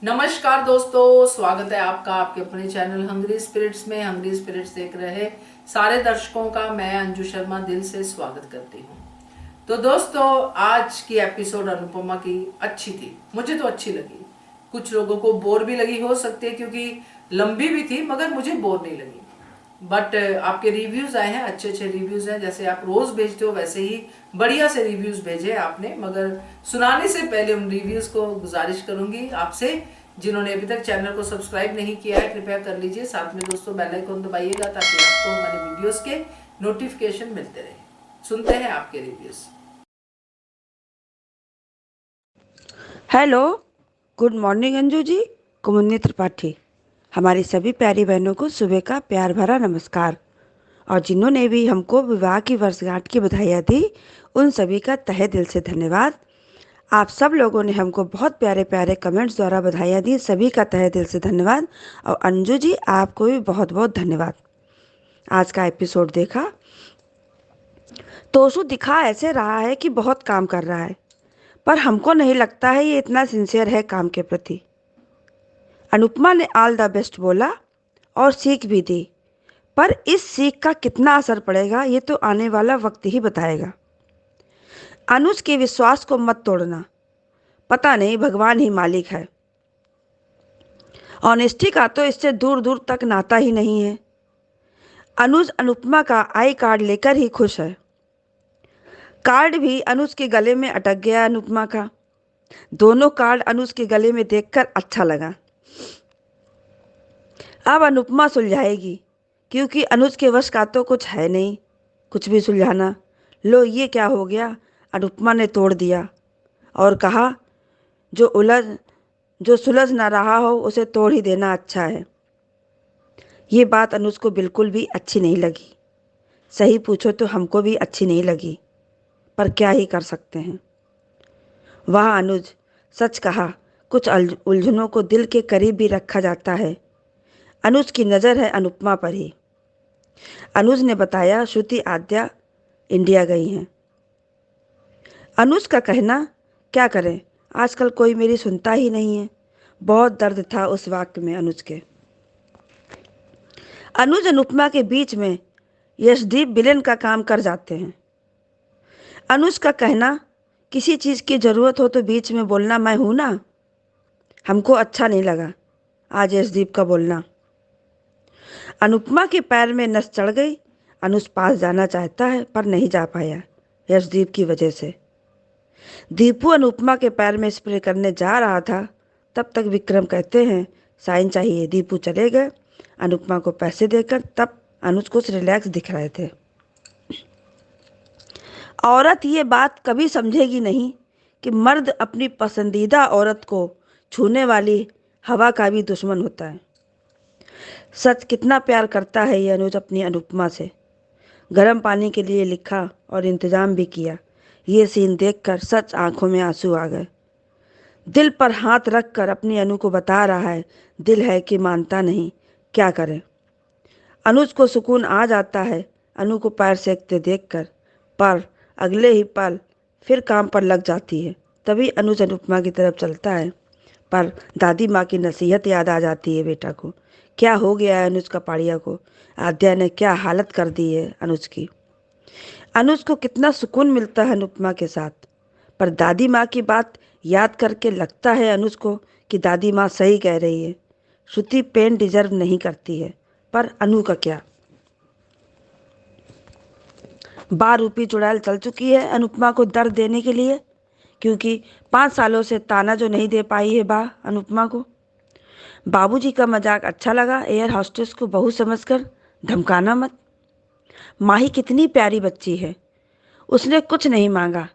नमस्कार दोस्तों, स्वागत है आपका आपके अपने चैनल हंग्री स्पिरिट्स में। हंग्री स्पिरिट्स देख रहे सारे दर्शकों का मैं अंजू शर्मा दिल से स्वागत करती हूँ। तो दोस्तों, आज की एपिसोड अनुपमा की अच्छी थी, मुझे तो अच्छी लगी। कुछ लोगों को बोर भी लगी हो सकती है क्योंकि लंबी भी थी, मगर मुझे बोर नहीं लगी। बट आपके रिव्यूज आए हैं, अच्छे अच्छे रिव्यूज हैं। जैसे आप रोज भेजते हो वैसे ही बढ़िया से रिव्यूज भेजे आपने। मगर सुनाने से पहले उन रिव्यूज को गुजारिश करूंगी आपसे, जिन्होंने अभी तक चैनल को सब्सक्राइब नहीं किया है कृपया कर लीजिए। साथ में दोस्तों बेल आइकन दबाइएगा ताकि आपको हमारे वीडियोस के नोटिफिकेशन मिलते रहे। सुनते हैं आपके reviews. Hello, good morning Anju ji. कुमुन्नी त्रिपाठी। हमारी सभी प्यारी बहनों को सुबह का प्यार भरा नमस्कार। और जिन्होंने भी हमको विवाह की वर्षगांठ की बधाइयाँ दी, उन सभी का तहे दिल से धन्यवाद। आप सब लोगों ने हमको बहुत प्यारे प्यारे कमेंट्स द्वारा बधाइयाँ दी, सभी का तहे दिल से धन्यवाद। और अंजू जी, आपको भी बहुत बहुत धन्यवाद। आज का एपिसोड देखा तोसु दिखा ऐसे रहा है कि बहुत काम कर रहा है, पर हमको नहीं लगता है ये इतना सिंसियर है काम के प्रति। अनुपमा ने ऑल द बेस्ट बोला और सीख भी दी, पर इस सीख का कितना असर पड़ेगा ये तो आने वाला वक्त ही बताएगा। अनुज के विश्वास को मत तोड़ना, पता नहीं भगवान ही मालिक है। ऑनेस्टी का तो इससे दूर दूर तक नाता ही नहीं है। अनुज अनुपमा का आई कार्ड लेकर ही खुश है। कार्ड भी अनुज के गले में अटक गया अनुपमा का। दोनों कार्ड अनुज के गले में देखकर अच्छा लगा। अब अनुपमा सुलझाएगी, क्योंकि अनुज के वश का तो कुछ है नहीं कुछ भी सुलझाना। लो ये क्या हो गया, अनुपमा ने तोड़ दिया और कहा जो सुलझ ना रहा हो उसे तोड़ ही देना अच्छा है। ये बात अनुज को बिल्कुल भी अच्छी नहीं लगी। सही पूछो तो हमको भी अच्छी नहीं लगी, पर क्या ही कर सकते हैं। वाह अनुज, सच कहा, कुछ उलझनों को दिल के करीब भी रखा जाता है। अनुज की नज़र है अनुपमा पर ही। अनुज ने बताया श्रुति आद्या इंडिया गई हैं। अनुज का कहना, क्या करें, आजकल कोई मेरी सुनता ही नहीं है। बहुत दर्द था उस वाक्य में अनुज के। अनुज अनुपमा के बीच में यशदीप विलेन का काम कर जाते हैं। अनुज का कहना, किसी चीज़ की ज़रूरत हो तो बीच में बोलना मैं हूं ना। हमको अच्छा नहीं लगा आज यशदीप का बोलना। अनुपमा के पैर में नस चढ़ गई। अनुज पास जाना चाहता है पर नहीं जा पाया यशदीप की वजह से। दीपू अनुपमा के पैर में स्प्रे करने जा रहा था, तब तक विक्रम कहते हैं साइन चाहिए। दीपू चले गए अनुपमा को पैसे देकर। तब अनुज कुछ रिलैक्स दिख रहे थे। औरत ये बात कभी समझेगी नहीं कि मर्द अपनी पसंदीदा औरत को छूने वाली हवा का भी दुश्मन होता है। सच, कितना प्यार करता है ये अनुज अपनी अनुपमा से। गर्म पानी के लिए लिखा और इंतजाम भी किया। ये सीन देखकर सच आंखों में आंसू आ गए। दिल पर हाथ रखकर अपनी अनु को बता रहा है, दिल है कि मानता नहीं, क्या करें। अनुज को सुकून आ जाता है अनु को पैर सेकते देखकर, पर अगले ही पल फिर काम पर लग जाती है। तभी अनुज अनुपमा की तरफ चलता है, पर दादी माँ की नसीहत याद आ जाती है बेटा को। क्या हो गया है अनुज का पाड़िया को, आद्या ने क्या हालत कर दी है अनुज की। अनुज को कितना सुकून मिलता है अनुपमा के साथ, पर दादी माँ की बात याद करके लगता है अनुज को कि दादी माँ सही कह रही है। श्रुति पेन डिजर्व नहीं करती है, पर अनु का क्या। बार रूपी चुड़ैल चल चुकी है अनुपमा को दर्द देने के लिए, क्योंकि 5 सालों से ताना जो नहीं दे पाई है बा अनुपमा को। बाबूजी का मजाक अच्छा लगा, एयर हॉस्टेस को बहू समझकर धमकाना मत। माही कितनी प्यारी बच्ची है, उसने कुछ नहीं मांगा,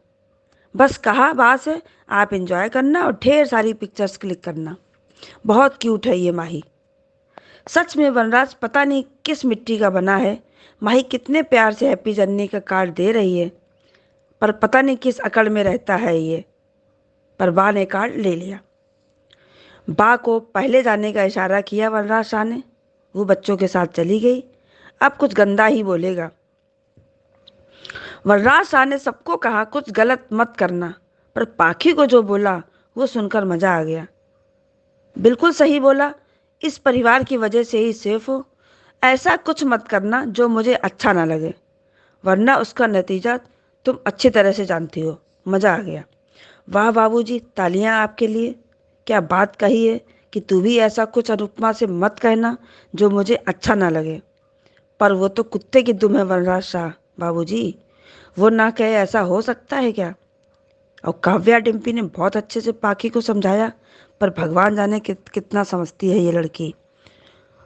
बस कहा बा से आप एंजॉय करना और ढेर सारी पिक्चर्स क्लिक करना। बहुत क्यूट है ये माही। सच में वनराज पता नहीं किस मिट्टी का बना है। माही कितने प्यार से हैप्पी जर्नी का कार्ड दे रही है, पर पता नहीं किस अकड़ में रहता है ये। पर बा ने कार्ड ले लिया। बा को पहले जाने का इशारा किया वनराज शाह ने। वो बच्चों के साथ चली गई। अब कुछ गंदा ही बोलेगा। वनराज शाह ने सबको कहा कुछ गलत मत करना, पर पाखी को जो बोला वो सुनकर मजा आ गया। बिल्कुल सही बोला। इस परिवार की वजह से ही सेफ हो। ऐसा कुछ मत करना जो मुझे अच्छा ना लगे, वरना उसका नतीजा तुम अच्छी तरह से जानती हो। मजा आ गया। वाह बाबूजी, तालियां आपके लिए। क्या बात कही है कि तू भी ऐसा कुछ अनुपमा से मत कहना जो मुझे अच्छा ना लगे। पर वो तो कुत्ते की दुम है वनराज शाह। बाबूजी, वो ना कहे ऐसा हो सकता है क्या? और काव्या डिम्पी ने बहुत अच्छे से पाखी को समझाया, पर भगवान जाने कितना समझती है ये लड़की।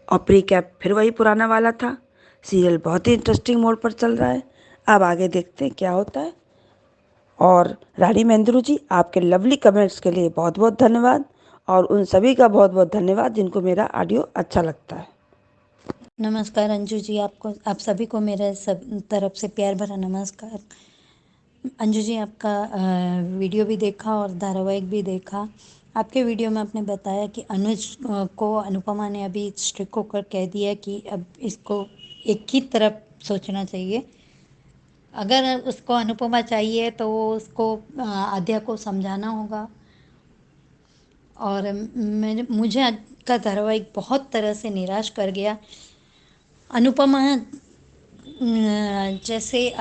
और प्री कैप फिर वही पुराना वाला था। सीरियल बहुत ही इंटरेस्टिंग मोड पर चल रहा है। अब आगे देखते हैं क्या होता है। और रानी महेंद्रू जी, आपके लवली कमेंट्स के लिए बहुत बहुत धन्यवाद। और उन सभी का बहुत बहुत धन्यवाद जिनको मेरा ऑडियो अच्छा लगता है। नमस्कार अंजू जी, आपको आप सभी को मेरे सब तरफ से प्यार भरा नमस्कार। अंजू जी, आपका वीडियो भी देखा और धारावाहिक भी देखा। आपके वीडियो में आपने बताया कि अनुज को अनुपमा ने अभी स्ट्रिक्ट होकर कह दिया कि अब इसको एक ही तरफ सोचना चाहिए। अगर उसको अनुपमा चाहिए तो वो उसको आद्या को समझाना होगा। और मुझे आज का धारावाहिक बहुत तरह से निराश कर गया। अनुपमा जैसे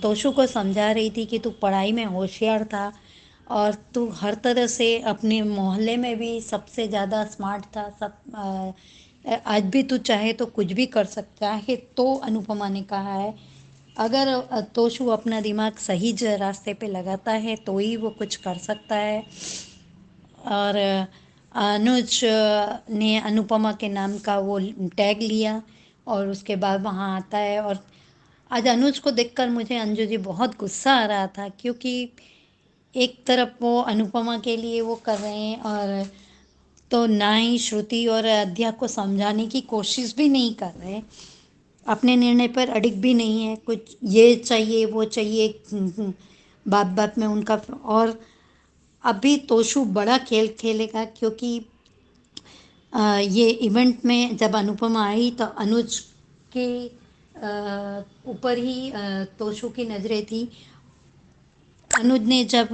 तोशु को समझा रही थी कि तू पढ़ाई में होशियार था और तू हर तरह से अपने मोहल्ले में भी सबसे ज़्यादा स्मार्ट था। आज भी तू चाहे तो कुछ भी कर सकता है। तो अनुपमा ने कहा है, अगर तोशु अपना दिमाग सही रास्ते पे लगाता है तो ही वो कुछ कर सकता है। और अनुज ने अनुपमा के नाम का वो टैग लिया और उसके बाद वहाँ आता है। और आज अनुज को देखकर मुझे अंजू जी बहुत गुस्सा आ रहा था, क्योंकि एक तरफ वो अनुपमा के लिए वो कर रहे हैं और तो ना ही श्रुति और अध्या को समझाने की कोशिश भी नहीं कर रहे, अपने निर्णय पर अडिग भी नहीं है। कुछ ये चाहिए वो चाहिए, बात बात में उनका। और अभी तोशु बड़ा खेल खेलेगा, क्योंकि ये इवेंट में जब अनुपमा आई तो अनुज के ऊपर ही तोशु की नज़रें थी। अनुज ने जब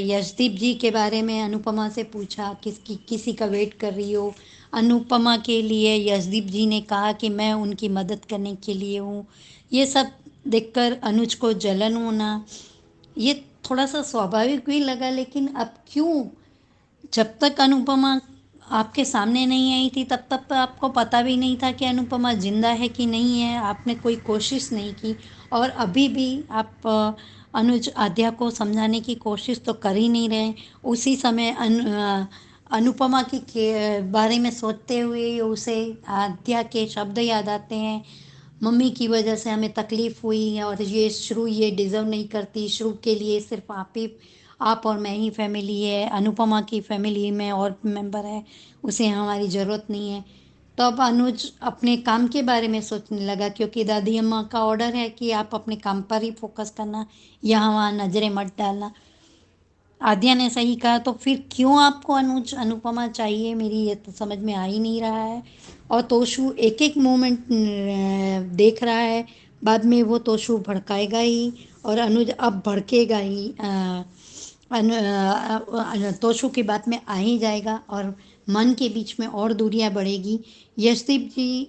यशदीप जी के बारे में अनुपमा से पूछा किसी का वेट कर रही हो, अनुपमा के लिए यशदीप जी ने कहा कि मैं उनकी मदद करने के लिए हूँ। ये सब देखकर अनुज को जलन होना, ये थोड़ा सा स्वाभाविक भी लगा। लेकिन अब क्यों, जब तक अनुपमा आपके सामने नहीं आई थी तब तक तो आपको पता भी नहीं था कि अनुपमा जिंदा है कि नहीं है। आपने कोई कोशिश नहीं की। और अभी भी आप अनुज आद्या को समझाने की कोशिश तो कर ही नहीं रहे। उसी समय अनुपमा के बारे में सोचते हुए उसे आद्या के शब्द याद आते हैं, मम्मी की वजह से हमें तकलीफ़ हुई है और ये श्रु ये डिज़र्व नहीं करती। श्रु के लिए सिर्फ आप और मैं ही फैमिली है, अनुपमा की फैमिली में और मेंबर है, उसे हमारी ज़रूरत नहीं है। तो अब अनुज अपने काम के बारे में सोचने लगा, क्योंकि दादी अम्मा का ऑर्डर है कि आप अपने काम पर ही फोकस करना, यहाँ वहाँ नज़रें मत डालना। आद्या ने सही कहा, तो फिर क्यों आपको अनुज अनुपमा चाहिए, मेरी ये तो समझ में आ ही नहीं रहा है। और तोशु एक एक मोमेंट देख रहा है, बाद में वो तोशु भड़काएगा ही और अनुज अब भड़केगा ही। तोशु की बात में आ ही जाएगा और मन के बीच में और दूरियां बढ़ेगी। यशदीप जी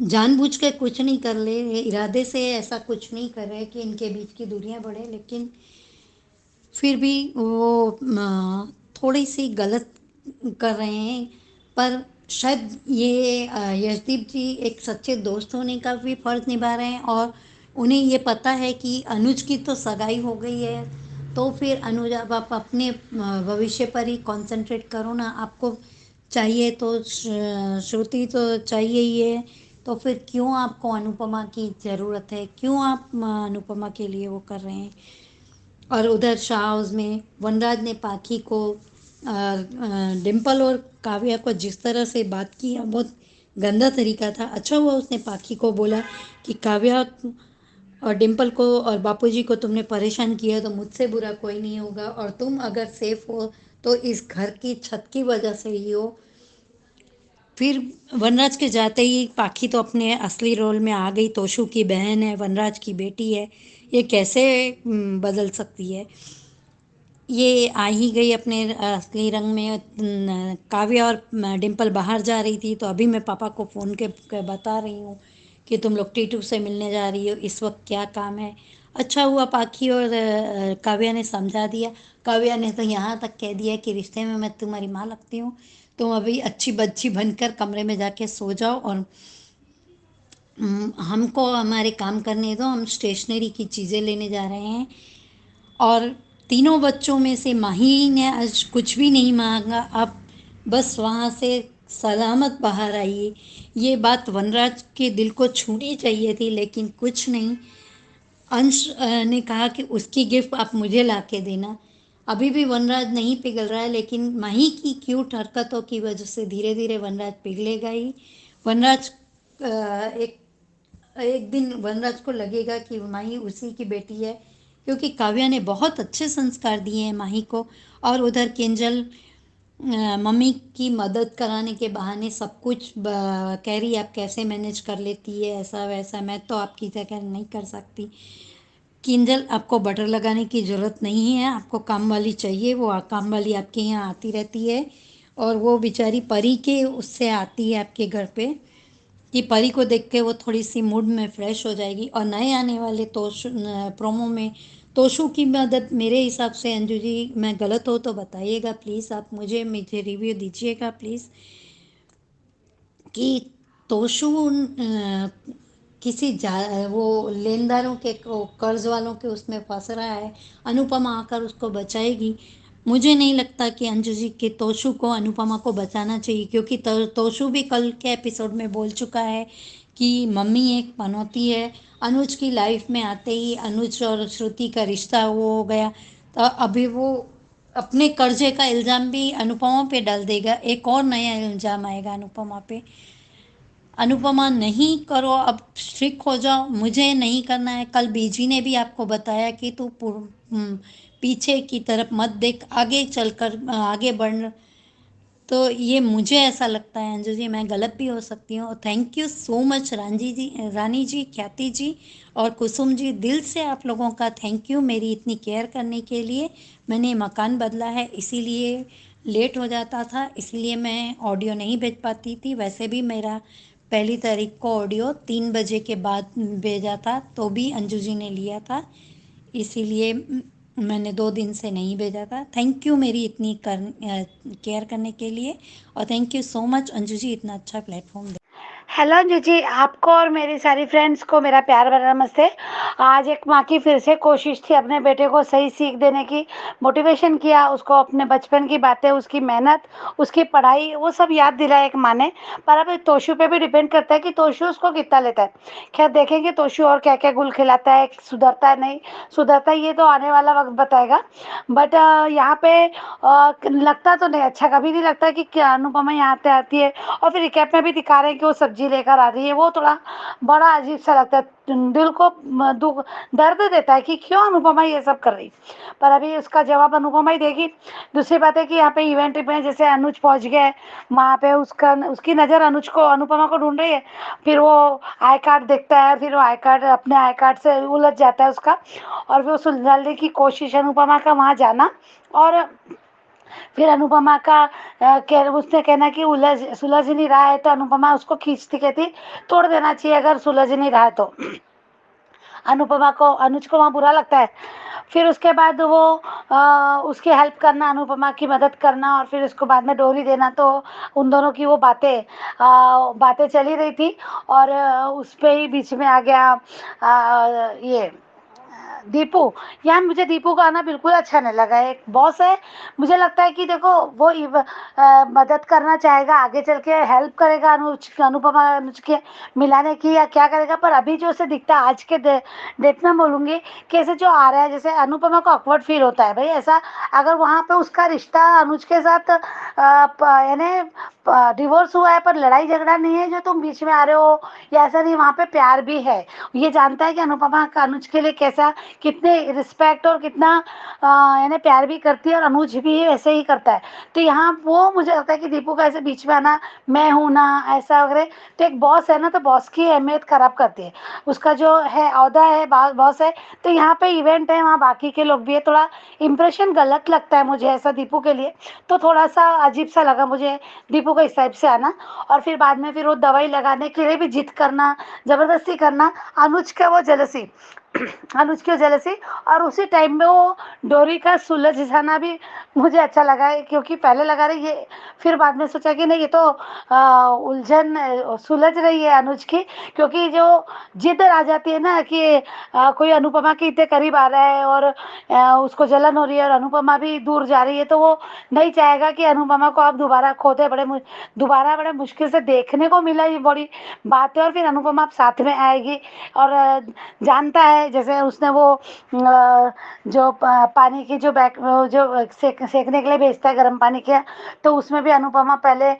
जानबूझ के कुछ नहीं कर ले, इरादे से ऐसा कुछ नहीं कर रहे कि इनके बीच की दूरियां बढ़े, लेकिन फिर भी वो थोड़ी सी गलत कर रहे हैं। पर शायद ये यशदीप जी एक सच्चे दोस्त होने का भी फर्ज निभा रहे हैं और उन्हें ये पता है कि अनुज की तो सगाई हो गई है। तो फिर अनुज, अब आप अपने भविष्य पर ही कंसंट्रेट करो ना। आपको चाहिए तो श्रुति तो चाहिए ही है, तो फिर क्यों आपको अनुपमा की ज़रूरत है, क्यों आप अनुपमा के लिए वो कर रहे हैं। और उधर शाह हाउस में वनराज ने पाखी को डिम्पल और काव्या को जिस तरह से बात की बहुत गंदा तरीका था। अच्छा हुआ उसने पाखी को बोला कि काव्या और डिम्पल को और बापूजी को तुमने परेशान किया तो मुझसे बुरा कोई नहीं होगा, और तुम अगर सेफ हो तो इस घर की छत की वजह से ही हो। फिर वनराज के जाते ही पाखी तो अपने असली रोल में आ गई। तोशु की बहन है, वनराज की बेटी है, ये कैसे बदल सकती है। ये आ ही गई अपने असली रंग में। काव्या और डिम्पल बाहर जा रही थी, तो अभी मैं पापा को फ़ोन के बता रही हूँ कि तुम लोग टीटू से मिलने जा रही हो, इस वक्त क्या काम है। अच्छा हुआ पाखी और काव्या ने समझा दिया। काव्या ने तो यहाँ तक कह दिया कि रिश्ते में मैं तुम्हारी माँ लगती हूँ, तुम अभी अच्छी बच्ची बनकर कमरे में जाके सो जाओ और हमको हमारे काम करने दो, हम स्टेशनरी की चीज़ें लेने जा रहे हैं। और तीनों बच्चों में से माही ने आज कुछ भी नहीं मांगा, अब बस वहाँ से सलामत बाहर आई। ये बात वनराज के दिल को छूनी चाहिए थी, लेकिन कुछ नहीं। अंश ने कहा कि उसकी गिफ्ट आप मुझे ला के देना। अभी भी वनराज नहीं पिघल रहा है, लेकिन माही की क्यूट हरकतों की वजह से धीरे धीरे वनराज पिघलेगा ही। वनराज एक एक दिन वनराज को लगेगा कि माही उसी की बेटी है, क्योंकि काव्या ने बहुत अच्छे संस्कार दिए हैं माही को। और उधर किंजल मम्मी की मदद कराने के बहाने सब कुछ कह रही है, आप कैसे मैनेज कर लेती है ऐसा वैसा, मैं तो आपकी जगह नहीं कर सकती। किंजल, आपको बटर लगाने की ज़रूरत नहीं है, आपको काम वाली चाहिए, वो काम वाली आपके यहाँ आती रहती है। और वो बेचारी परी के उससे आती है आपके घर पे, कि परी को देख के वो थोड़ी सी मूड में फ्रेश हो जाएगी। और नए आने वाले तोशु प्रोमो में तोशु की मदद, मेरे हिसाब से अंजू जी मैं गलत हो तो बताइएगा प्लीज़, आप मुझे रिव्यू दीजिएगा प्लीज़, कि तोशु किसी वो लेनदारों के कर्ज वालों के उसमें फंस रहा है, अनुपमा आकर उसको बचाएगी। मुझे नहीं लगता कि अंजू जी के तोशु को अनुपमा को बचाना चाहिए, क्योंकि तोशु भी कल के एपिसोड में बोल चुका है कि मम्मी एक पनौती है। अनुज की लाइफ में आते ही अनुज और श्रुति का रिश्ता वो हो गया, तो अभी वो अपने कर्जे का इल्ज़ाम भी अनुपमा पे डाल देगा, एक और नया इल्ज़ाम आएगा अनुपमा पे। अनुपमा नहीं करो, अब स्ट्रिक्ट हो जाओ, मुझे नहीं करना है। कल बीजी ने भी आपको बताया कि तू पीछे की तरफ मत देख, आगे चलकर आगे बढ़। तो ये मुझे ऐसा लगता है अंजू जी, मैं गलत भी हो सकती हूँ। थैंक यू सो मच रानी जी, ख्याति जी और कुसुम जी, दिल से आप लोगों का थैंक यू मेरी इतनी केयर करने के लिए। मैंने मकान बदला है, इसीलिए लेट हो जाता था, इसलिए मैं ऑडियो नहीं भेज पाती थी। वैसे भी मेरा 1 तारीख को ऑडियो 3 बजे के बाद भेजा था, तो भी अंजू जी ने लिया था, इसीलिए मैंने 2 दिन से नहीं भेजा था। थैंक यू मेरी इतनी केयर करने के लिए, और thank you so much Anju ji इतना अच्छा प्लेटफॉर्म दे। हेलो अंजू जी, आपको और मेरी सारी फ्रेंड्स को मेरा प्यार भरा नमस्ते। आज एक माँ की फिर से कोशिश थी अपने बेटे को सही सीख देने की, मोटिवेशन किया उसको, अपने बचपन की बातें, उसकी मेहनत, उसकी पढ़ाई, वो सब याद दिलाया एक माँ ने। पर अब तोशु पे भी डिपेंड करता है कि तोशु उसको कितना लेता है। खैर देखेंगे तोशु और क्या क्या गुल खिलाता है, सुधरता है नहीं सुधरता है, ये तो आने वाला वक्त बताएगा। बट यहाँ पे लगता तो नहीं, अच्छा कभी नहीं लगता कि क्या अनुपमा यहाँ पे आती है और फिर रिकैप में भी दिखा रहे हैं कि वो सब्जी लेकर आ रही है, वो थोड़ा बड़ा अजीब सा लगता है, दिल को दुख दर्द देता है कि क्यों अनुपमा ये सब कर रही। पर अभी उसका जवाब अनुपमा ही देगी। दूसरी बात है कि यहाँ पे इवेंट में जैसे अनुज पहुंच गया है, वहाँ पे उसकी नज़र अनुज को अनुपमा को ढूंढ रही है। फिर वो आई कार्ड देखता है, फिर वो आई कार्ड अपने आई कार्ड से उलझ जाता है उसका, और फिर सुलझाने की कोशिश अनुपमा का वहाँ जाना, और फिर अनुपमा का उसने कहना कि सुलझ नहीं रहा है, तो अनुपमा उसको खींचती कहती तोड़ देना चाहिए अगर सुलझ नहीं रहा है तो। अनुपमा को अनुज को वहाँ बुरा लगता है। फिर उसके बाद वो उसकी हेल्प करना, अनुपमा की मदद करना, और फिर उसको बाद में डोरी देना। तो उन दोनों की वो बातें चली रही थी, और उस पे ही बीच में आ गया ये दीपू। यार मुझे दीपू का आना बिल्कुल अच्छा नहीं लगा। एक बॉस है, मुझे लगता है कि देखो वो मदद करना चाहेगा, आगे चल के हेल्प करेगा अनुज के मिलाने की, या क्या करेगा। पर अभी जो उसे दिखता है आज के डेट में बोलूँगी, कैसे जो आ रहा है, जैसे अनुपमा को ऑकवर्ड फील होता है भाई ऐसा। अगर वहाँ पे उसका रिश्ता अनुज के साथ यानी डिवोर्स हुआ है पर लड़ाई झगड़ा नहीं है जो तुम बीच में आ रहे हो, या ऐसा नहीं, वहाँ पे प्यार भी है। ये जानता है कि अनुपमा का अनुज के लिए कैसा कितने रिस्पेक्ट और कितना यानी प्यार भी करती है, और अनुज भी वैसे ही करता है। तो यहाँ वो मुझे लगता है कि दीपू का ऐसे बीच में आना, मैं हूँ ना ऐसा वगैरह, तो एक बॉस है ना, तो बॉस की अहमियत खराब करती है। उसका जो है औहदा है, बॉस है, तो यहाँ पे इवेंट है, वहाँ बाकी के लोग भी है, थोड़ा इंप्रेशन गलत लगता है मुझे ऐसा दीपू के लिए। तो थोड़ा सा अजीब सा लगा मुझे दीपू को इस टाइप से आना। और फिर बाद में फिर वो दवाई लगाने के लिए भी जिद करना, जबरदस्ती करना, अनुज का वो जेलसी अनुज की जेलसी। और उसी टाइम में वो डोरी का सुलझ जाना भी मुझे अच्छा लगा है, क्योंकि पहले लगा रही ये, फिर बाद में सोचा कि नहीं, ये तो उलझन सुलझ रही है अनुज की, क्योंकि जो जिद आ जाती है ना कि कोई अनुपमा के इतने करीब आ रहा है और उसको जलन हो रही है और अनुपमा भी दूर जा रही है, तो वो नहीं चाहेगा कि अनुपमा को आप दोबारा खोते, दोबारा बड़े मुश्किल से देखने को मिला, ये बड़ी बात है। और फिर अनुपमा आप साथ में आएगी, और जानता है जैसे उसने वो जो पानी की जो बैग जो सेकने के लिए भेजता है, गर्म पानी के, तो उसमें भी अनुपमा पहले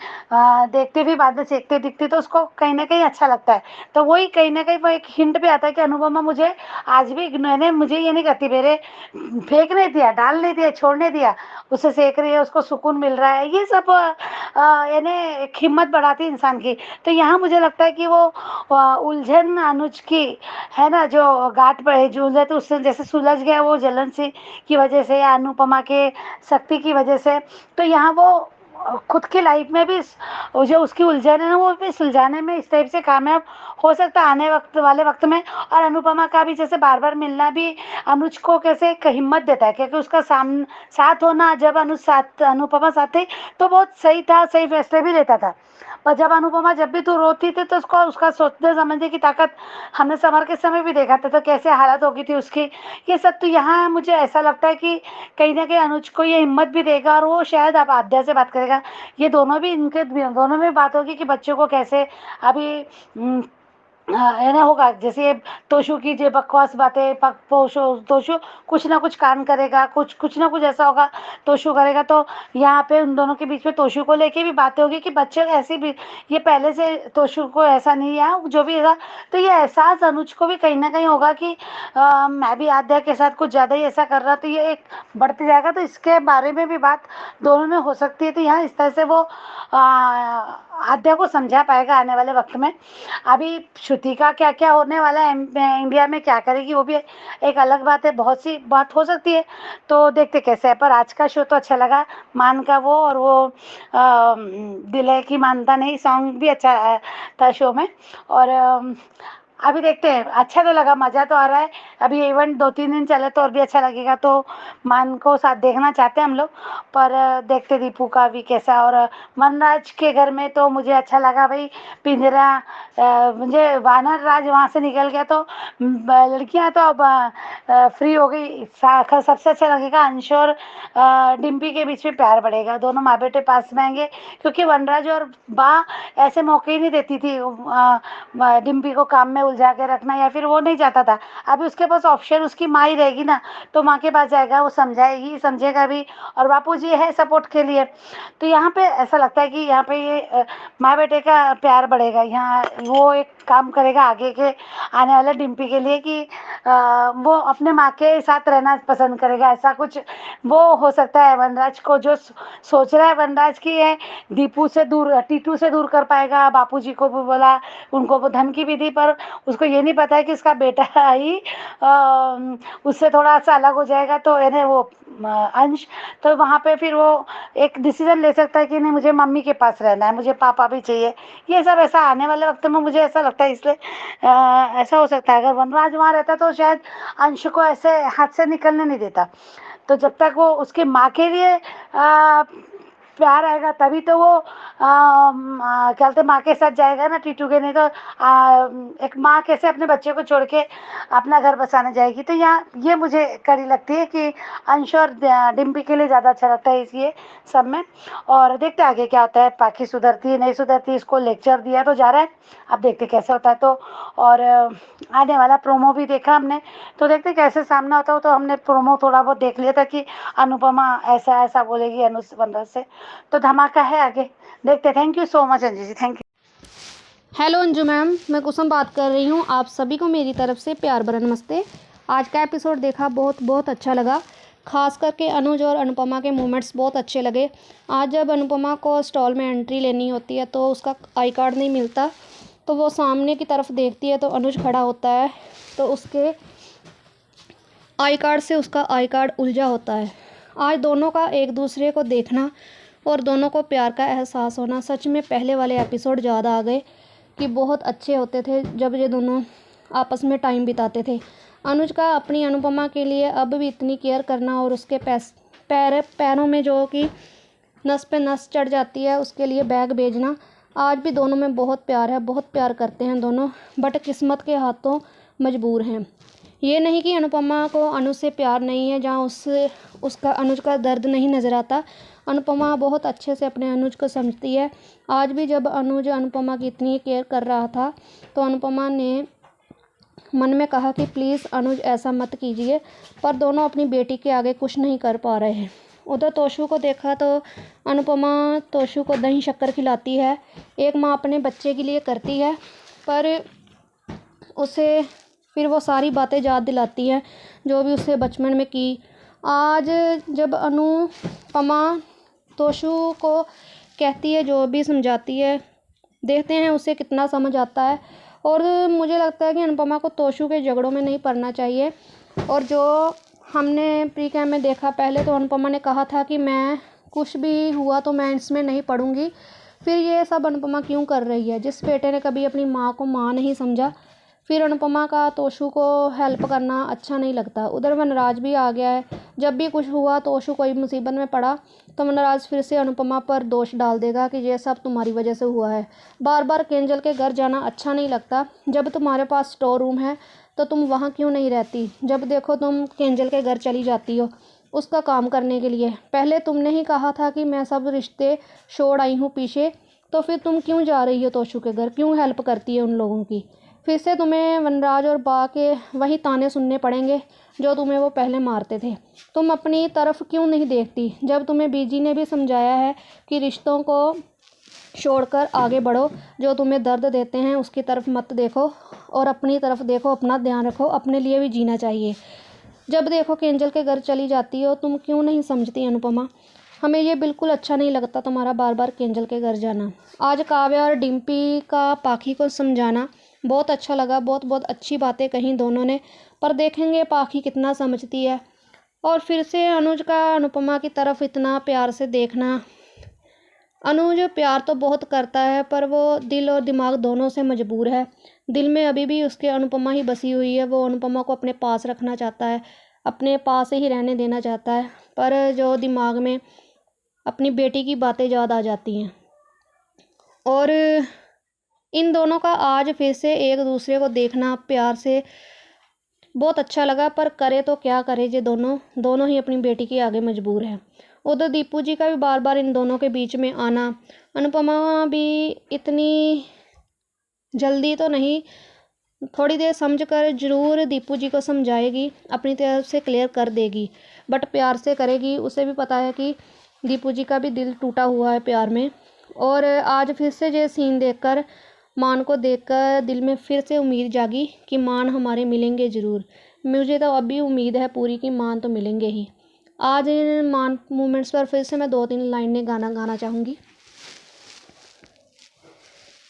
देखती भी, बाद में सेकते दिखती, तो उसको कहीं ना कहीं अच्छा लगता है। तो वही कहीं ना कहीं वो एक हिंट भी आता है कि अनुपमा मुझे आज भी, मैंने मुझे ये नहीं करती, मेरे फेंक नहीं दिया, डाल नहीं दिया, छोड़ नहीं दिया, उसे सेक रही है, उसको सुकून मिल रहा है, ये सब यानी एक हिम्मत बढ़ाती है इंसान की। तो यहाँ मुझे लगता है कि वो उलझन अनुज की है ना, जो गांठ पड़े जो उलझे, तो उससे जैसे सुलझ गया वो जलन से की वजह से, या अनुपमा के शक्ति की वजह से। तो यहाँ वो खुद की लाइफ में भी वो जो उसकी उलझन है ना, वो भी सुलझाने में इस टाइप से कामयाब हो सकता है आने वाले वक्त में। और अनुपमा का भी जैसे बार बार मिलना भी अनुज को कैसे एक हिम्मत देता है, क्योंकि उसका साथ होना, जब अनुपमा साथ थी तो बहुत सही था, सही फैसले भी लेता था। पर जब अनुपमा जब भी तू रोती थी, तो उसको उसका सोचने समझने की ताकत हमने समर के समय भी देखा था, तो कैसे हालत हो गई थी उसकी। ये सब तो यहाँ मुझे ऐसा लगता है कि कहीं ना कहीं अनुज को ये हिम्मत भी देगा, और वो शायद अब आद्या से बात करेगा, ये दोनों भी, इनके दोनों में बात होगी कि बच्चों को कैसे अभी है ना होगा। जैसे ये तोशु की जो बकवास बातें, तोशु कुछ ना कुछ कांड करेगा, कुछ ना कुछ ऐसा होगा तोशु करेगा, तो यहाँ पे उन दोनों के बीच में तोशु को लेके भी बातें होगी कि बच्चे ऐसे भी, ये पहले से तोशु को ऐसा नहीं है जो भी ऐसा। तो ये एहसास अनुज को भी कहीं ना कहीं होगा कि मैं भी आद्या के साथ कुछ ज़्यादा ही ऐसा कर रहा, तो ये एक बढ़ते जाएगा, तो इसके बारे में भी बात दोनों में हो सकती है। तो यहाँ इस तरह से वो आद्या को समझा पाएगा आने वाले वक्त में। अभी श्रुति का क्या क्या होने वाला है, इंडिया में क्या करेगी, वो भी एक अलग बात है, बहुत सी बात हो सकती है, तो देखते कैसे है। पर आज का शो तो अच्छा लगा, मान का वो, और वो दिल है कि मानता नहीं सॉन्ग भी अच्छा था शो में। और अभी देखते हैं, अच्छा तो लगा, मज़ा तो आ रहा है। अभी इवेंट 2-3 दिन चले तो और भी अच्छा लगेगा, तो मान को साथ देखना चाहते हैं हम लोग। पर देखते दीपू का भी कैसा। और वनराज के घर में तो मुझे अच्छा लगा भाई, पिंजरा मुझे वानर राज वहाँ से निकल गया, तो लड़कियाँ तो अब फ्री हो गई। सबसे अच्छा लगेगा अंश और डिम्पी के बीच में प्यार बढ़ेगा, दोनों माँ बेटे पास में आएंगे, क्योंकि वनराज और बा ऐसे मौके ही नहीं देती थी डिम्पी को काम में उलझा के रखना, या फिर वो नहीं चाहता था। अभी उसके पास ऑप्शन उसकी माँ ही रहेगी ना, तो माँ के पास जाएगा, वो समझाएगी, समझेगा भी, और बापू जी है सपोर्ट के लिए। तो यहाँ पे ऐसा लगता है कि यहाँ पे ये माँ बेटे का प्यार बढ़ेगा। यहाँ वो एक काम करेगा आगे के आने वाले डिम्पी के लिए कि वो अपने माँ के साथ रहना पसंद करेगा, ऐसा कुछ वो हो सकता है। वनराज को जो सोच रहा है वनराज की है, दीपू से दूर, टीटू से दूर कर पाएगा। बापूजी को भी बोला, उनको वो धमकी भी दी, पर उसको ये नहीं पता है कि उसका बेटा ही उससे थोड़ा सा अलग हो जाएगा, तो यानी वो अंश, तो वहाँ पे फिर वो एक डिसीजन ले सकता है कि नहीं, मुझे मम्मी के पास रहना है, मुझे पापा भी चाहिए। ये सब ऐसा आने वाले वक्त में मुझे ऐसा लगता है, इसलिए ऐसा हो सकता है। अगर वनराज वहाँ रहता तो शायद अंश को ऐसे हाथ से निकलने नहीं देता। तो जब तक वो उसके माँ के लिए प्यार आएगा, तभी तो वो क्या बोलते माँ के साथ जाएगा ना टीटू के, नहीं तो एक माँ कैसे अपने बच्चे को छोड़ के अपना घर बसाने जाएगी। तो यहाँ ये मुझे कड़ी लगती है कि अंश और डिम्पी के लिए ज़्यादा अच्छा लगता है ये सब में। और देखते आगे क्या होता है, पाखी सुधरती है नहीं सुधरती, इसको लेक्चर दिया तो जा रहा है, अब देखते कैसे होता है। तो और आने वाला प्रोमो भी देखा हमने, तो देखते कैसे सामना होता हो। तो हमने प्रोमो थोड़ा बहुत देख लिया था कि अनुपमा ऐसा ऐसा बोलेगी अनुज वनराज से, तो धमाका है आगे, देखते। Thank you so much Anju ji, thank you. Hello Anju ma'am, मैं कुसुम बात कर रही हूँ। आप सभी को मेरी तरफ से प्यार भरा नमस्ते। आज का एपिसोड देखा, बहुत बहुत अच्छा लगा। खास करके अनुज और अनुपमा के मोमेंट्स बहुत अच्छे लगे। आज जब अनुपमा को स्टॉल में एंट्री लेनी होती है तो उसका आई कार्ड नहीं मिलता, तो वो सामने की तरफ देखती है तो अनुज खड़ा होता है, तो उसके आई कार्ड से उसका आई कार्ड उलझा होता है। आज दोनों का एक दूसरे को देखना और दोनों को प्यार का एहसास होना, सच में पहले वाले एपिसोड ज़्याद आ गए कि बहुत अच्छे होते थे जब ये दोनों आपस में टाइम बिताते थे। अनुज का अपनी अनुपमा के लिए अब भी इतनी केयर करना और उसके पैरों में जो कि नस पे नस चढ़ जाती है उसके लिए बैग भेजना, आज भी दोनों में बहुत प्यार है, बहुत प्यार करते हैं दोनों, बट किस्मत के हाथों मजबूर हैं। ये नहीं कि अनुपमा को अनुज से प्यार नहीं है, जहाँ उसका अनुज का दर्द नहीं नज़र आता। अनुपमा बहुत अच्छे से अपने अनुज को समझती है। आज भी जब अनुज अनुपमा की इतनी केयर कर रहा था तो अनुपमा ने मन में कहा कि प्लीज़ अनुज ऐसा मत कीजिए, पर दोनों अपनी बेटी के आगे कुछ नहीं कर पा रहे हैं। उधर तोशु को देखा तो अनुपमा तोशु को दही शक्कर खिलाती है। एक माँ अपने बच्चे के लिए करती है, पर उसे फिर वो सारी बातें याद दिलाती है जो भी उससे बचपन में की। आज जब अनुपमा तोशु को कहती है, जो भी समझाती है, देखते हैं उसे कितना समझ आता है। और मुझे लगता है कि अनुपमा को तोशु के झगड़ों में नहीं पड़ना चाहिए। और जो हमने प्री कैम्प में देखा, पहले तो अनुपमा ने कहा था कि मैं कुछ भी हुआ तो मैं इसमें नहीं पढ़ूंगी, फिर ये सब अनुपमा क्यों कर रही है। जिस बेटे ने कभी अपनी माँ को माँ नहीं समझा, फिर अनुपमा का तोशु को हेल्प करना अच्छा नहीं लगता। उधर वनराज भी आ गया है। जब भी कुछ हुआ, तोशु कोई मुसीबत में पड़ा, तो वनराज फिर से अनुपमा पर दोष डाल देगा कि ये सब तुम्हारी वजह से हुआ है। बार बार केंजल के घर जाना अच्छा नहीं लगता। जब तुम्हारे पास स्टोर रूम है तो तुम वहाँ क्यों नहीं रहती? जब देखो तुम केंजल के घर चली जाती हो उसका काम करने के लिए। पहले तुमने ही कहा था कि मैं सब रिश्ते छोड़ आई हूँ पीछे, तो फिर तुम क्यों जा रही हो तोशु के घर? क्यों हेल्प करती है उन लोगों की? फिर से तुम्हें वनराज और बा के वही ताने सुनने पड़ेंगे जो तुम्हें वो पहले मारते थे। तुम अपनी तरफ क्यों नहीं देखती? जब तुम्हें बीजी ने भी समझाया है कि रिश्तों को छोड़कर आगे बढ़ो, जो तुम्हें दर्द देते हैं उसकी तरफ मत देखो और अपनी तरफ देखो, अपना ध्यान रखो, अपने लिए भी जीना चाहिए। जब देखो केंजल के घर चली जाती हो, तुम क्यों नहीं समझती अनुपमा? हमें ये बिल्कुल अच्छा नहीं लगता तुम्हारा बार बार केंजल के घर जाना। आज काव्या और डिम्पी का पाखी को समझाना बहुत अच्छा लगा। बहुत बहुत अच्छी बातें कही दोनों ने, पर देखेंगे पाखी कितना समझती है। और फिर से अनुज का अनुपमा की तरफ इतना प्यार से देखना। अनुज प्यार तो बहुत करता है, पर वो दिल और दिमाग दोनों से मजबूर है। दिल में अभी भी उसके अनुपमा ही बसी हुई है। वो अनुपमा को अपने पास रखना चाहता है, अपने पास ही रहने देना चाहता है, पर जो दिमाग में अपनी बेटी की बातें याद आ जाती हैं। और इन दोनों का आज फिर से एक दूसरे को देखना प्यार से बहुत अच्छा लगा, पर करे तो क्या करे, ये दोनों ही अपनी बेटी के आगे मजबूर है। उधर दीपू जी का भी बार बार इन दोनों के बीच में आना। अनुपमा भी इतनी जल्दी तो नहीं, थोड़ी देर समझ कर ज़रूर दीपू जी को समझाएगी, अपनी तरफ से क्लियर कर देगी, बट प्यार से करेगी। उसे भी पता है कि दीपू जी का भी दिल टूटा हुआ है प्यार में। और आज फिर से ये सीन देखकर, मान को देखकर दिल में फिर से उम्मीद जागी कि मान हमारे मिलेंगे ज़रूर। मुझे तो अभी उम्मीद है पूरी कि मान तो मिलेंगे ही। आज इन मान मूवमेंट्स पर फिर से मैं 2-3 लाइनें गाना चाहूँगी।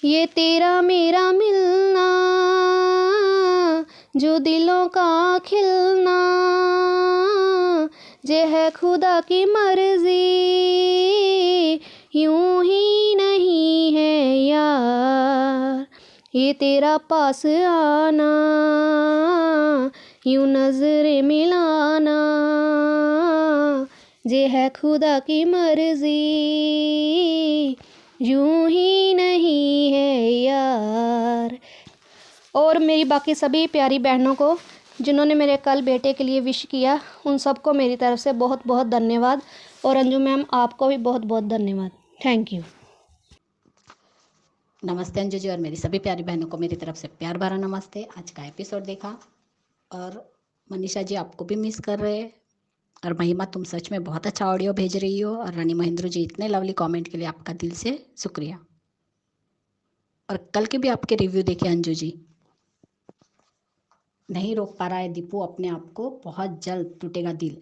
ये तेरा मेरा मिलना, जो दिलों का खिलना, ये है खुदा की मर्जी, यूं ही नहीं है यार। ये तेरा पास आना, यूं नजरें मिलाना, ये है खुदा की मर्जी, यूं ही नहीं है यार। और मेरी बाकी सभी प्यारी बहनों को जिन्होंने मेरे कल बेटे के लिए विश किया, उन सबको मेरी तरफ से बहुत बहुत धन्यवाद। और अंजू मैम, आपको भी बहुत बहुत धन्यवाद। Thank you. नमस्ते अंजू जी, और मेरी सभी प्यारी बहनों को मेरी तरफ से प्यार भरा नमस्ते। आज का एपिसोड देखा और मनीषा जी आपको भी मिस कर रहे हैं। और महिमा, तुम सच में बहुत अच्छा ऑडियो भेज रही हो। और रानी महेंद्र जी, इतने लवली कमेंट के लिए आपका दिल से शुक्रिया। और कल के भी आपके रिव्यू देखे अंजू जी, नहीं रोक पा रहा है दीपू अपने आप को, बहुत जल्द टूटेगा दिल।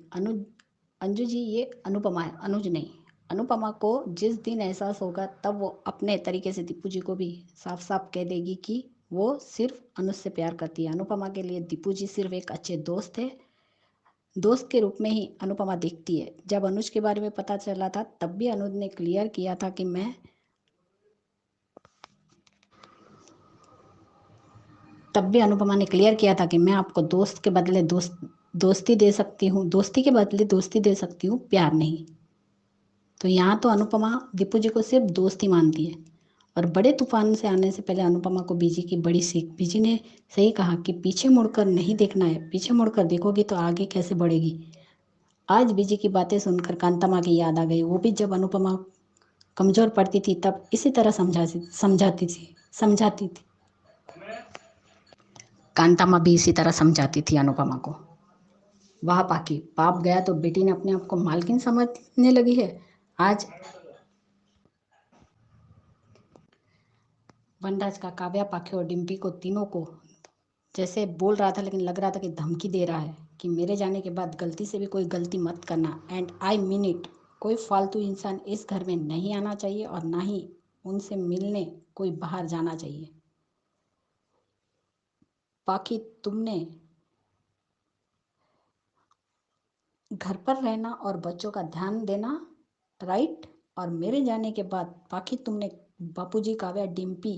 अंजू जी, ये अनुपमा है, अनुज नहीं। अनुपमा को जिस दिन एहसास होगा तब वो अपने तरीके से दीपू जी को भी साफ साफ कह देगी कि वो सिर्फ अनुज से प्यार करती है। अनुपमा के लिए दीपू जी सिर्फ एक अच्छे दोस्त है, दोस्त के रूप में ही अनुपमा देखती है। जब अनुज के बारे में पता चला था तब भी अनुज ने क्लियर किया था कि तब भी अनुपमा ने क्लियर किया था कि मैं आपको दोस्त के बदले दोस्ती दे सकती हूँ, दोस्ती के बदले दोस्ती दे सकती हूँ, प्यार नहीं। तो यहाँ तो अनुपमा दीपू जी को सिर्फ दोस्त ही मानती है। और बड़े तूफान से आने से पहले अनुपमा को बीजी की बड़ी सीख। बीजी ने सही कहा कि पीछे मुड़कर नहीं देखना है, पीछे मुड़कर देखोगी तो आगे कैसे बढ़ेगी। आज बीजी की बातें सुनकर कांतामाँ की याद आ गई। वो भी जब अनुपमा कमजोर पड़ती थी तब इसी तरह समझाती थी। कांतामाँ भी इसी तरह समझाती थी अनुपमा को। वाह पाकी, पाप गया तो बेटी ने अपने आप को मालकिन समझने लगी है। आज वनराज का काव्या, पाखे और डिम्पी को तीनों को जैसे बोल रहा था, लेकिन लग रहा था कि धमकी दे रहा है कि मेरे जाने के बाद गलती से भी कोई गलती मत करना, एंड आई मीन इट। कोई फालतू इंसान इस घर में नहीं आना चाहिए और ना ही उनसे मिलने कोई बाहर जाना चाहिए। पाखी, तुमने घर पर रहना और बच्चों का ध्यान देना, राइट। और मेरे जाने के बाद पाखी तुमने बापूजी, काव्या, डिम्पी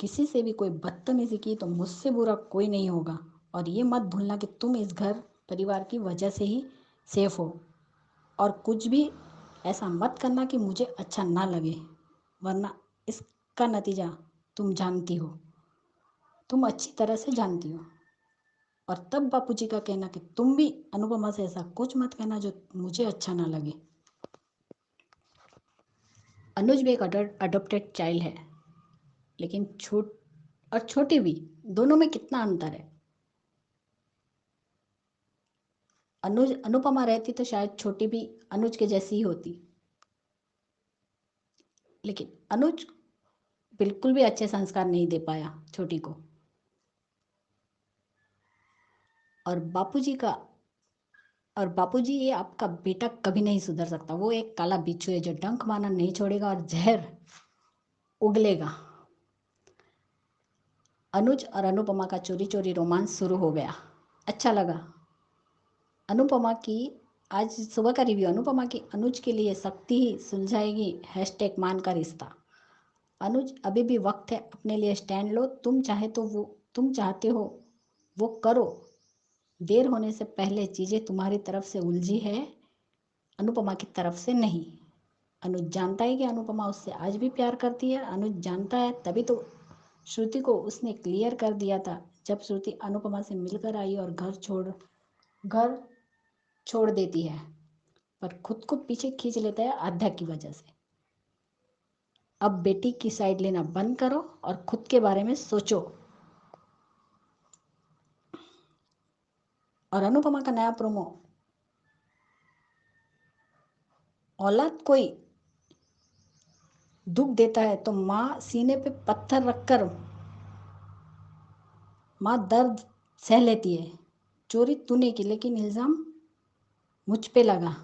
किसी से भी कोई बदतमीजी की तो मुझसे बुरा कोई नहीं होगा। और ये मत भूलना कि तुम इस घर परिवार की वजह से ही सेफ हो। और कुछ भी ऐसा मत करना कि मुझे अच्छा ना लगे, वरना इसका नतीजा तुम जानती हो, तुम अच्छी तरह से जानती हो। और तब बापूजी का कहना कि तुम भी अनुपमा से ऐसा कुछ मत कहना जो मुझे अच्छा ना लगे। अनुज भी एक अडॉप्टेड चाइल्ड है, लेकिन छोटी भी, दोनों में कितना अंतर है। अनुपमा रहती तो शायद छोटी भी अनुज के जैसी ही होती, लेकिन अनुज बिल्कुल भी अच्छे संस्कार नहीं दे पाया छोटी को। और बापूजी, ये आपका बेटा कभी नहीं सुधर सकता। वो एक काला बिच्छू है जो डंक मारना नहीं छोड़ेगा और जहर उगलेगा। अनुज और अनुपमा का चोरी चोरी रोमांस शुरू हो गया। अच्छा लगा। अनुपमा की आज सुबह का रिव्यू। अनुपमा की अनुज के लिए सख्ती ही सुलझाएगी #मान का रिश्ता। अनुज, अभी भी वक्त है, अपने लिए स्टैंड लो। तुम चाहते हो वो करो। देर होने से पहले चीज़ें तुम्हारी तरफ से उलझी है, अनुपमा की तरफ से नहीं। अनुज जानता है कि अनुपमा उससे आज भी प्यार करती है। अनुज जानता है, तभी तो श्रुति को उसने क्लियर कर दिया था जब श्रुति अनुपमा से मिलकर आई और घर छोड़ देती है, पर खुद को पीछे खींच लेता है आध्या की वजह से। अब बेटी की साइड लेना बंद करो और खुद के बारे में सोचो। और अनुपमा का नया प्रोमो, औलाद कोई दुख देता है तो माँ सीने पे पत्थर रखकर माँ दर्द सह लेती है। चोरी तूने की, लेकिन इल्ज़ाम मुझ पे लगा।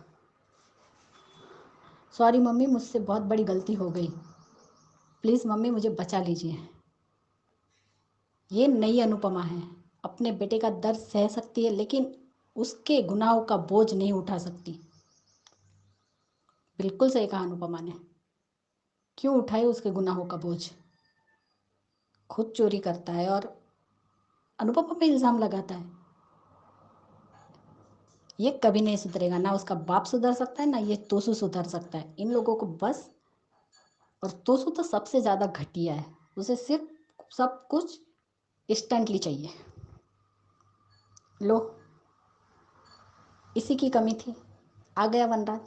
सॉरी मम्मी, मुझसे बहुत बड़ी गलती हो गई, प्लीज़ मम्मी मुझे बचा लीजिए। ये नई अनुपमा है, अपने बेटे का दर्द सह सकती है, लेकिन उसके गुनाहों का बोझ नहीं उठा सकती। बिल्कुल सही कहा अनुपमा ने। क्यों उठाए उसके गुनाहों का बोझ? खुद चोरी करता है और अनुपमा पे इल्ज़ाम लगाता है। ये कभी नहीं सुधरेगा। ना उसका बाप सुधर सकता है, ना ये तोसू सुधर सकता है। इन लोगों को बस, और तोसू तो सबसे ज़्यादा घटिया है, उसे सिर्फ सब कुछ इंस्टेंटली चाहिए। लो, इसी की कमी थी, आ गया वनराज।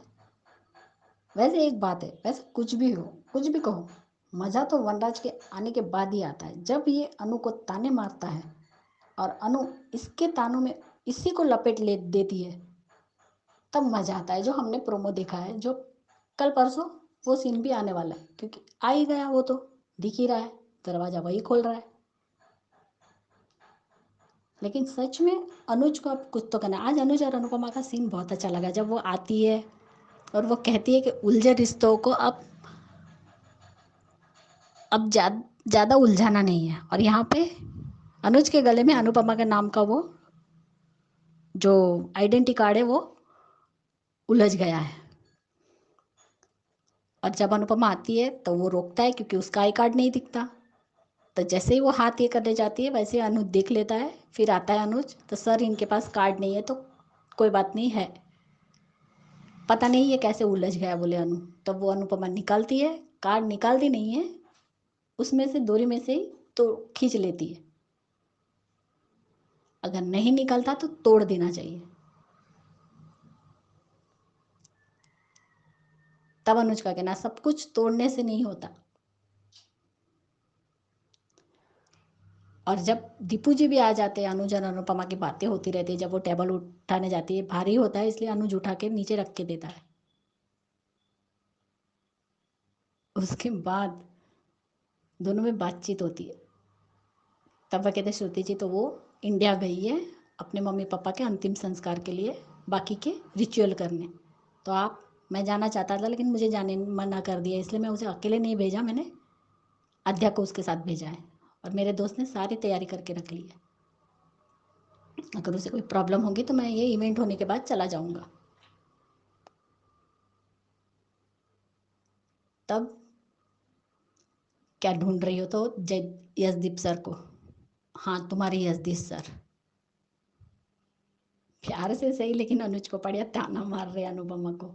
वैसे एक बात है, वैसे कुछ भी हो, कुछ भी कहो, मज़ा तो वनराज के आने के बाद ही आता है। जब ये अनु को ताने मारता है और अनु इसके तानों में इसी को लपेट ले देती है, तब मज़ा आता है। जो हमने प्रोमो देखा है, जो कल परसों वो सीन भी आने वाला है, क्योंकि आ ही गया, वो तो दिख ही रहा है, दरवाज़ा वही खोल रहा है। लेकिन सच में अनुज को अब कुछ तो करना है। आज अनुज और अनुपमा का सीन बहुत अच्छा लगा जब वो आती है और वो कहती है कि उलझे रिश्तों को अब ज़्यादा उलझाना नहीं है। और यहाँ पे अनुज के गले में अनुपमा के नाम का वो जो आइडेंटिटी कार्ड है वो उलझ गया है। और जब अनुपमा आती है तो वो रोकता है क्योंकि उसका आई कार्ड नहीं दिखता। तो जैसे ही वो हाथ ये करने जाती है वैसे अनुज देख लेता है। फिर आता है अनुज, तो सर इनके पास कार्ड नहीं है तो कोई बात नहीं है, पता नहीं ये कैसे उलझ गया बोले अनु। तब वो अनुपमा निकालती है, कार्ड निकालती नहीं है, उसमें से डोरी में से ही तो खींच लेती है। अगर नहीं निकलता तो तोड़ देना चाहिए। तब अनुज का कहना सब कुछ तोड़ने से नहीं होता। और जब दीपू जी भी आ जाते हैं, अनुज और अनुपमा की बातें होती रहती है। जब वो टेबल उठाने जाती है, भारी होता है इसलिए अनुज उठा के नीचे रख के देता है। उसके बाद दोनों में बातचीत होती है। तब वह कहते श्रुति जी तो वो इंडिया गई है अपने मम्मी पापा के अंतिम संस्कार के लिए, बाकी के रिचुअल करने। तो मैं जाना चाहता था लेकिन मुझे जाने मना कर दिया, इसलिए मैं उसे अकेले नहीं भेजा, मैंने आध्या को उसके साथ भेजा है। और मेरे दोस्त ने सारी तैयारी करके रख ली है। अगर उसे कोई प्रॉब्लम होगी तो मैं ये इवेंट होने के बाद चला जाऊंगा। तब क्या ढूंढ रही हो? तो यशदीप सर को। हाँ, तुम्हारी यशदीप सर। प्यार से सही, लेकिन अनुज को बढ़िया ताना मार रहे अनुपमा को।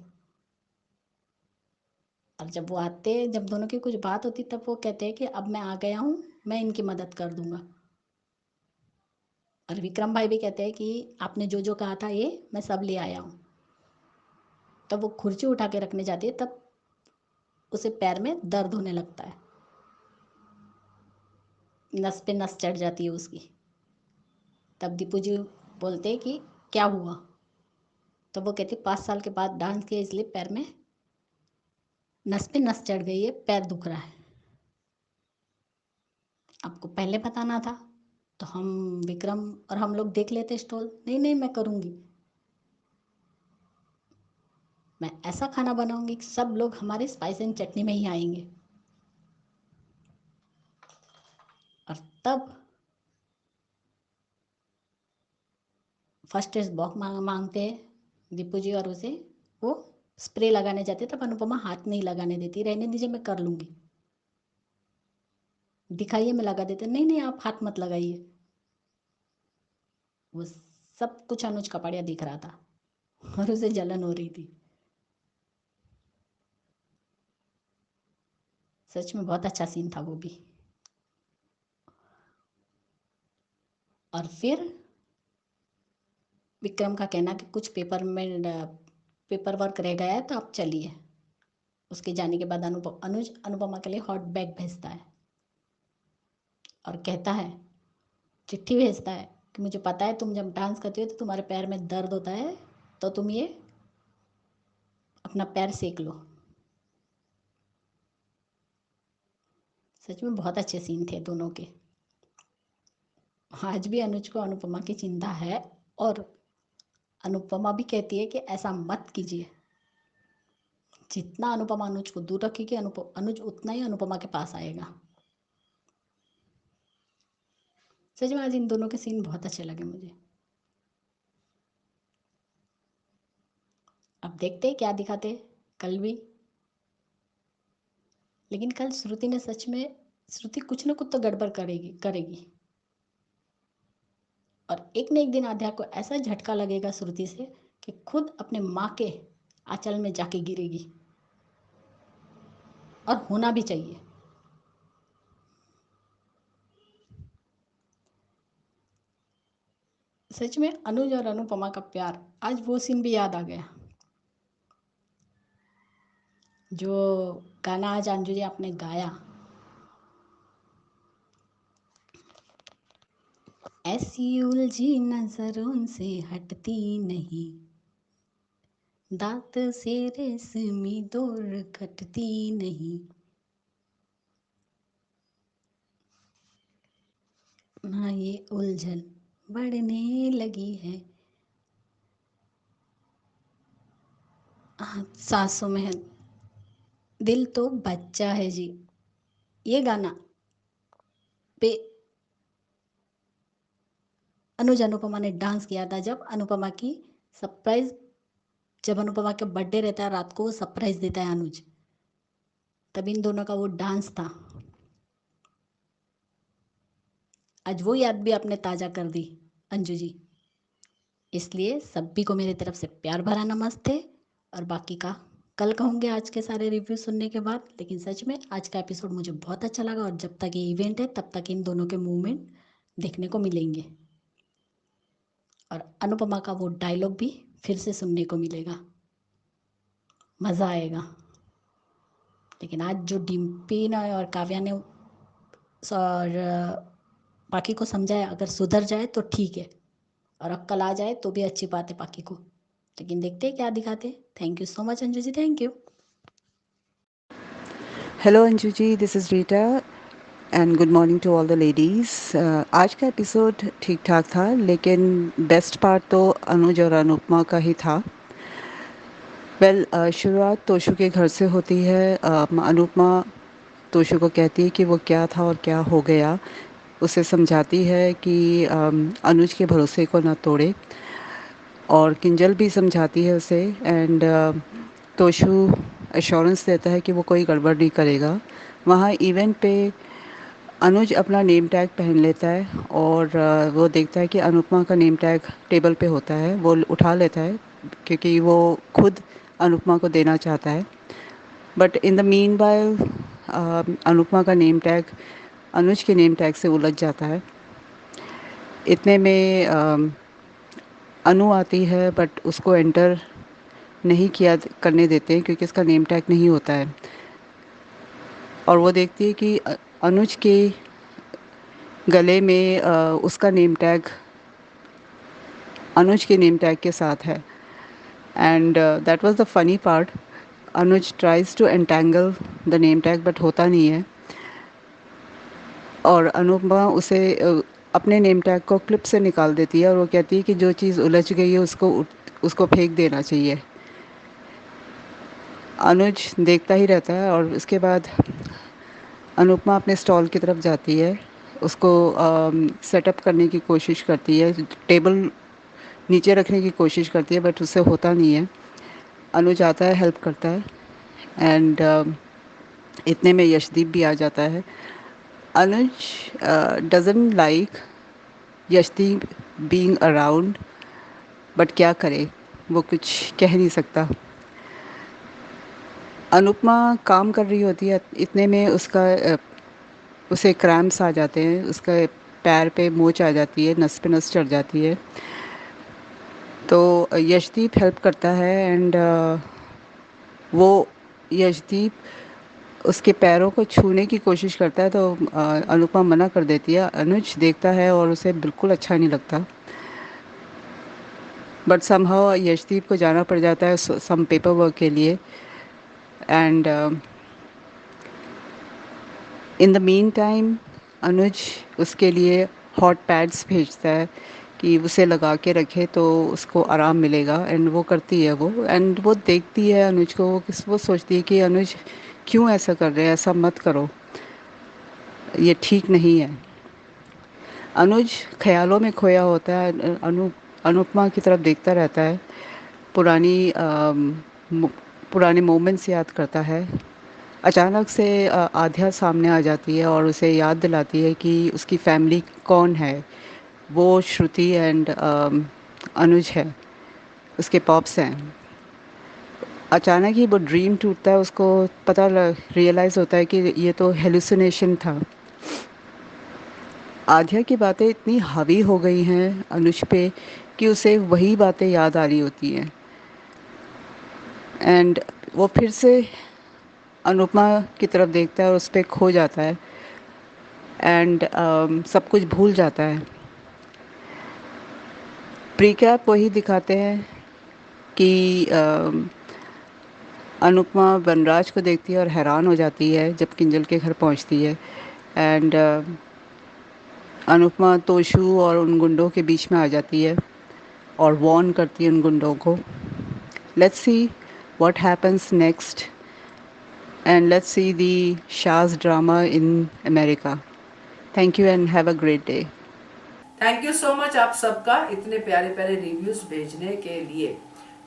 और जब वो आते, जब दोनों की कुछ बात होती तब वो कहते हैं कि अब मैं आ गया हूँ, मैं इनकी मदद कर दूंगा। और विक्रम भाई भी कहते हैं कि आपने जो जो कहा था ये मैं सब ले आया हूँ। तब वो कुर्सी उठा के रखने जाती है, तब उसे पैर में दर्द होने लगता है, नस पे नस चढ़ जाती है उसकी। तब दीपू जी बोलते हैं कि क्या हुआ? तो वो कहती 5 साल के बाद डांस किया इसलिए पैर में नस पे नस चढ़ गई है, पैर दुख रहा है। आपको पहले बताना था तो हम विक्रम और हम लोग देख लेते स्टॉल। नहीं नहीं, मैं करूँगी, मैं ऐसा खाना बनाऊंगी कि सब लोग हमारे स्पाइस एंड चटनी में ही आएंगे। और तब फर्स्ट एड बॉक्स मांगते हैं दीपू जी और उसे वो स्प्रे लगाने जाते। तब अनुपमा हाथ नहीं लगाने देती, रहने दीजिए मैं कर लूँगी, दिखाइए मैं लगा देते। नहीं नहीं, आप हाथ मत लगाइए। वो सब कुछ अनुज कपाड़िया दिख रहा था और उसे जलन हो रही थी। सच में बहुत अच्छा सीन था वो भी। और फिर विक्रम का कहना कि कुछ पेपर वर्क रह गया है तो आप चलिए। उसके जाने के बाद अनुज अनुपमा के लिए हॉट बैग भेजता है और कहता है, चिट्ठी भेजता है कि मुझे पता है तुम जब डांस करती हो तो तुम्हारे पैर में दर्द होता है, तो तुम ये अपना पैर सेक लो। सच में बहुत अच्छे सीन थे दोनों के। आज भी अनुज को अनुपमा की चिंता है और अनुपमा भी कहती है कि ऐसा मत कीजिए। जितना अनुपमा अनुज को दूर रखेगी अनुज उतना ही अनुपमा के पास आएगा। सच में आज इन दोनों के सीन बहुत अच्छे लगे मुझे। अब देखते हैं क्या दिखाते हैं कल भी। लेकिन कल श्रुति ने सच में, श्रुति कुछ ना कुछ तो गड़बड़ करेगी। और एक न एक दिन आध्या को ऐसा झटका लगेगा श्रुति से कि खुद अपने माँ के आंचल में जाके गिरेगी। और होना भी चाहिए। सच में अनुज और अनुपमा का प्यार, आज वो सीन भी याद आ गया जो गाना आज अंजू जी आपने गाया। ऐसी उलझी नजरों से हटती नहीं, दांत से रेशमी डोर कटती नहीं, ना ये उलझन बढ़ने लगी है। सांसों में है, दिल तो बच्चा है जी। ये गाना पे अनुज अनुपमा ने डांस किया था जब अनुपमा की सरप्राइज, जब अनुपमा का बर्थडे रहता है रात को वो सरप्राइज देता है अनुज, तब इन दोनों का वो डांस था। आज वो याद भी आपने ताजा कर दी अंजू जी, इसलिए सभी को मेरी तरफ से प्यार भरा नमस्ते। और बाकी का कल कहूँगे आज के सारे रिव्यू सुनने के बाद। लेकिन सच में आज का एपिसोड मुझे बहुत अच्छा लगा, और जब तक ये इवेंट है तब तक इन दोनों के मूवमेंट देखने को मिलेंगे, और अनुपमा का वो डायलॉग भी फिर से सुनने को मिलेगा, मज़ा आएगा। लेकिन आज जो डिम्पी ने और काव्या ने और बाकी को समझाया, अगर सुधर जाए तो ठीक है, और अक्कल आ जाए तो भी अच्छी बात है बाकी को। लेकिन देखते हैं क्या दिखाते। Thank you so much Anju ji, thank you. Hello Anju ji, this is Rita and good morning to all the ladies. आज का एपिसोड ठीक ठाक था, लेकिन बेस्ट पार्ट तो अनुज और अनुपमा का ही था। शुरुआत तोशु के घर से होती है। अनुपमा तोशु को कहती है कि वो क्या था और क्या हो गया। उसे समझाती है कि अनुज के भरोसे को ना तोड़े, और किंजल भी समझाती है उसे। एंड तोशु एश्योरेंस देता है कि वो कोई गड़बड़ नहीं करेगा। वहाँ इवेंट पे अनुज अपना नेम टैग पहन लेता है, और वो देखता है कि अनुपमा का नेम टैग टेबल पे होता है। वो उठा लेता है क्योंकि वो खुद अनुपमा को देना चाहता है। But in the mean while Anupama का नेम टैग अनुज के नेम टैग से उलझ जाता है। इतने में अनु आती है, बट उसको एंटर नहीं किया करने देते हैं क्योंकि उसका नेम टैग नहीं होता है। और वो देखती है कि अनुज के गले में उसका नेम टैग अनुज के नेम टैग के साथ है। And that was the funny part. Anuj tries to entangle the name tag, but होता नहीं है। और अनुपमा उसे अपने नेम टैग को क्लिप से निकाल देती है, और वो कहती है कि जो चीज़ उलझ गई है उसको फेंक देना चाहिए। अनुज देखता ही रहता है, और उसके बाद अनुपमा अपने स्टॉल की तरफ जाती है। उसको सेटअप करने की कोशिश करती है, टेबल नीचे रखने की कोशिश करती है, बट उससे होता नहीं है। अनुज आता है, हेल्प करता है। एंड इतने में यशदीप भी आ जाता है। Anuj doesn't like Yashdeep being around, but क्या करे, वो कुछ कह नहीं सकता। अनुपमा काम कर रही होती है, इतने में उसे क्रैम्प्स आ जाते हैं। उसका पैर पे मोच आ जाती है, नस पे नस चढ़ जाती है। तो यशदीप हेल्प करता है, एंड वो यशदीप उसके पैरों को छूने की कोशिश करता है, तो अनुपमा मना कर देती है। अनुज देखता है और उसे बिल्कुल अच्छा नहीं लगता, बट समहाउ यशदीप को जाना पड़ जाता है सम पेपर वर्क के लिए। And in the mean time Anuj उसके लिए हॉट पैड्स भेजता है कि उसे लगा के रखे तो उसको आराम मिलेगा। एंड वो करती है वो, एंड वो देखती है अनुज को। वो सोचती है कि अनुज क्यों ऐसा कर रहे हैं, ऐसा मत करो, ये ठीक नहीं है। अनुज ख्यालों में खोया होता है। अनुपमा की तरफ देखता रहता है, पुराने मोमेंट्स याद करता है। अचानक से आध्या सामने आ जाती है और उसे याद दिलाती है कि उसकी फैमिली कौन है। वो श्रुति एंड अनुज है, उसके पॉप्स हैं। अचानक ही वो ड्रीम टूटता है, उसको रियलाइज़ होता है कि ये तो हेलुसिनेशन था। आध्या की बातें इतनी हावी हो गई हैं अनुज पे कि उसे वही बातें याद आ रही होती हैं। एंड वो फिर से अनुपमा की तरफ देखता है और उस पर खो जाता है। एंड सब कुछ भूल जाता है। प्रीकैप वही दिखाते हैं कि अनुपमा वनराज को देखती है और हैरान हो जाती है जब किंजल के घर पहुंचती है। एंड अनुपमा तोशु और उन गुंडों के बीच में आ जाती है और वॉर्न करती है उन गुंडों को. Let's see what happens next and let's see the Shah's drama in America. Thank you and have a great day. Thank you so much आप सबका इतने प्यारे प्यारे रिव्यूज भेजने के लिए.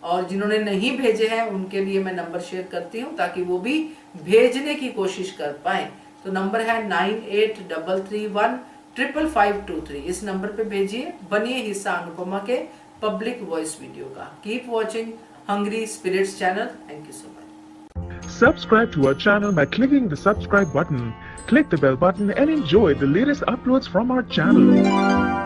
और जिन्होंने नहीं भेजे हैं उनके लिए मैं नंबर शेयर करती हूँ ताकि वो भी भेजने की कोशिश कर पाए. तो नंबर है 9833155523. इस नंबर पे भेजिए. बनिए हिस्सा अनुपमा के पब्लिक वॉइस वीडियो का. Keep watching hungry spirits channel. Thank you so much. Subscribe to our channel by clicking the subscribe button. Click the bell button and enjoy the latest uploads from our channel.